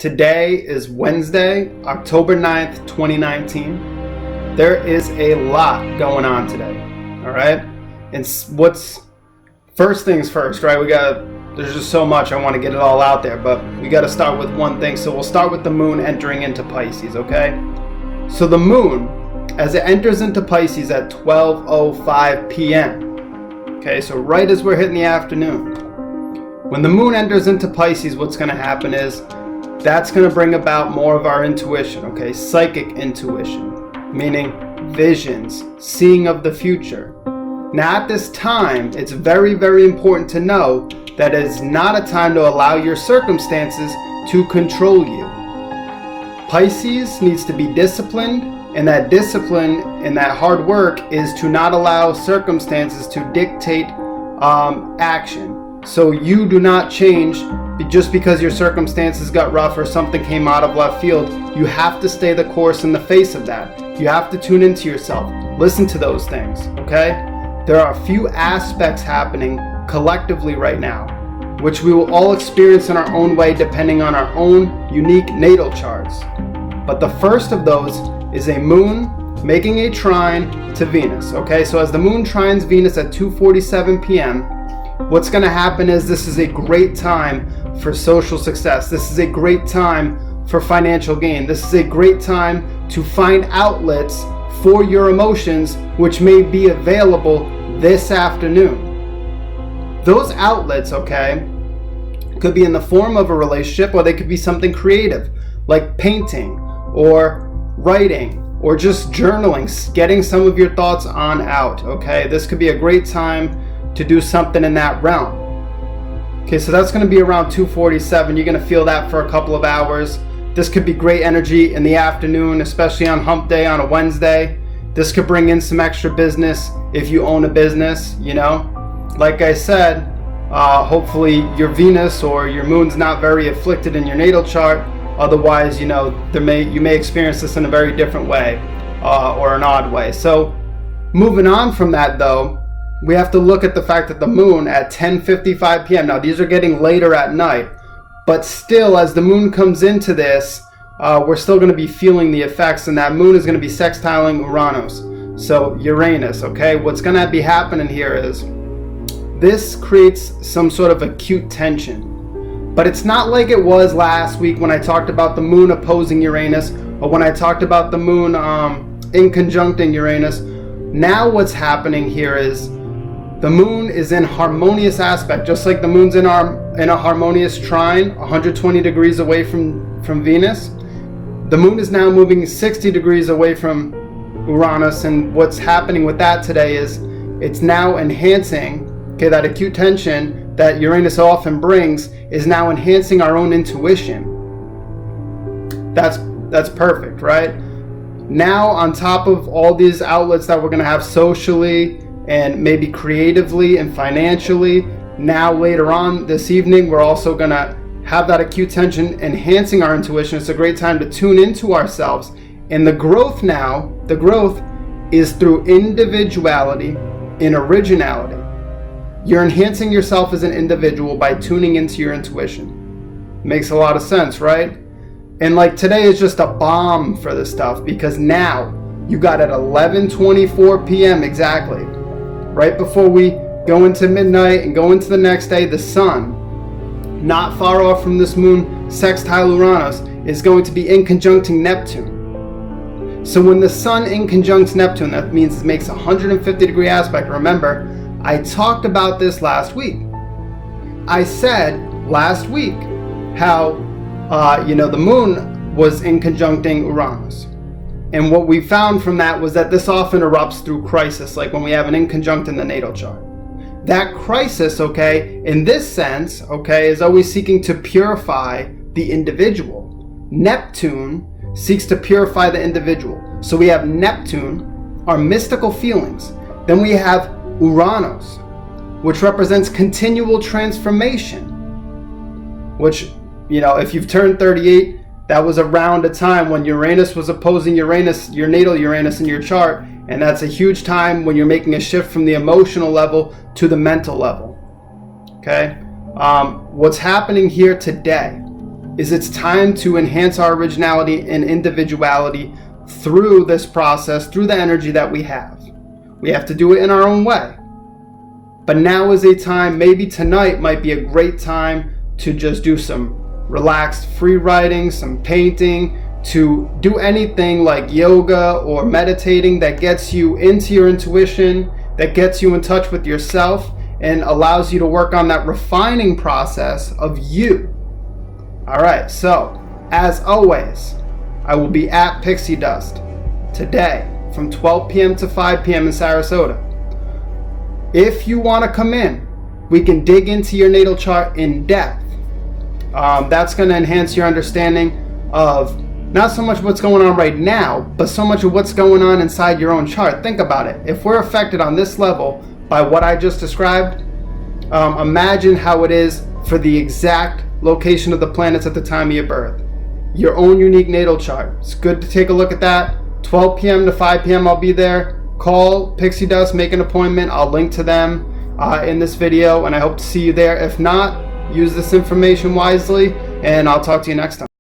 Today is Wednesday, October 9th, 2019. There is a lot going on today, all right? And first things first, right? There's just so much, I want to get it all out there, but we got to start with one thing. So we'll start with the moon entering into Pisces, okay? So the moon, as it enters into Pisces at 12:05 p.m., okay, so right as we're hitting the afternoon, when the moon enters into Pisces, what's going to happen is that's going to bring about more of our intuition, okay? Psychic intuition, meaning visions, seeing of the future. Now at this time, it's very, very important to know that it is not a time to allow your circumstances to control you. Pisces needs to be disciplined, and that discipline and that hard work is to not allow circumstances to dictate action. So you do not change just because your circumstances got rough or something came out of left field. You have to stay the course in the face of that. You have to tune into yourself. Listen to those things, okay? There are a few aspects happening collectively right now, which we will all experience in our own way depending on our own unique natal charts. But the first of those is a moon making a trine to Venus, okay? So as the moon trines Venus at 2:47 p.m., what's going to happen is this is a great time for social success. This is a great time for financial gain. This is a great time to find outlets for your emotions, which may be available this afternoon. Those outlets, okay, could be in the form of a relationship, or they could be something creative, like painting or writing or just journaling, getting some of your thoughts on out, okay? This could be a great time to do something in that realm. Okay, so that's going to be around 2:47. You're going to feel that for a couple of hours. This could be great energy in the afternoon, especially on hump day on a Wednesday. This could bring in some extra business if you own a business, you know. Like I said, hopefully your Venus or your moon's not very afflicted in your natal chart. Otherwise, you know, you may experience this in a very different way or an odd way. So moving on from that though, we have to look at the fact that the moon at 10:55 p.m. Now these are getting later at night, but still as the moon comes into this, we're still going to be feeling the effects, and that moon is going to be sextiling Uranus. So Uranus, okay? What's going to be happening here is this creates some sort of acute tension. But it's not like it was last week when I talked about the moon opposing Uranus, or when I talked about the moon inconjuncting Uranus. Now what's happening here is the moon is in harmonious aspect, just like the moon's in a harmonious trine 120 degrees away from Venus. The moon is now moving 60 degrees away from Uranus, and what's happening with that today is it's now enhancing, okay, that acute tension that Uranus often brings is now enhancing our own intuition. That's perfect, right? Now on top of all these outlets that we're going to have socially and maybe creatively and financially, now later on this evening we're also going to have that acute tension enhancing our intuition. It's a great time to tune into ourselves, and the growth is through individuality and originality. You're enhancing yourself as an individual by tuning into your intuition. Makes a lot of sense, right? And like today is just a bomb for this stuff, because now you got at 11:24 p.m. exactly, right before we go into midnight and go into the next day, the sun, not far off from this moon sextile Uranus, is going to be inconjuncting Neptune. So when the sun inconjuncts Neptune, that means it makes a 150 degree aspect. Remember, I talked about this last week. I said last week how the moon was inconjuncting Uranus. And what we found from that was that this often erupts through crisis, like when we have an inconjunct in the natal chart. That crisis, okay, in this sense, okay, is always seeking to purify the individual. Neptune seeks to purify the individual. So we have Neptune, our mystical feelings. Then we have Uranus, which represents continual transformation, which, you know, if you've turned 38, that was around a time when Uranus was opposing Uranus, your natal Uranus in your chart, and that's a huge time when you're making a shift from the emotional level to the mental level. Okay? What's happening here today is it's time to enhance our originality and individuality through this process, through the energy that we have. We have to do it in our own way. But now is a time, maybe tonight might be a great time to just do some relaxed free writing, some painting, to do anything like yoga or meditating that gets you into your intuition, that gets you in touch with yourself and allows you to work on that refining process of you. All right, so as always, I will be at Pixie Dust today from 12 p.m. to 5 p.m. in Sarasota. If you want to come in, we can dig into your natal chart in depth. That's going to enhance your understanding of not so much what's going on right now, but so much of what's going on inside your own chart. Think about it. If we're affected on this level by what I just described, imagine how it is for the exact location of the planets at the time of your birth. Your own unique natal chart. It's good to take a look at that. 12 p.m. to 5 p.m. I'll be there. Call Pixie Dust, make an appointment. I'll link to them in this video, and I hope to see you there. If not, use this information wisely, and I'll talk to you next time.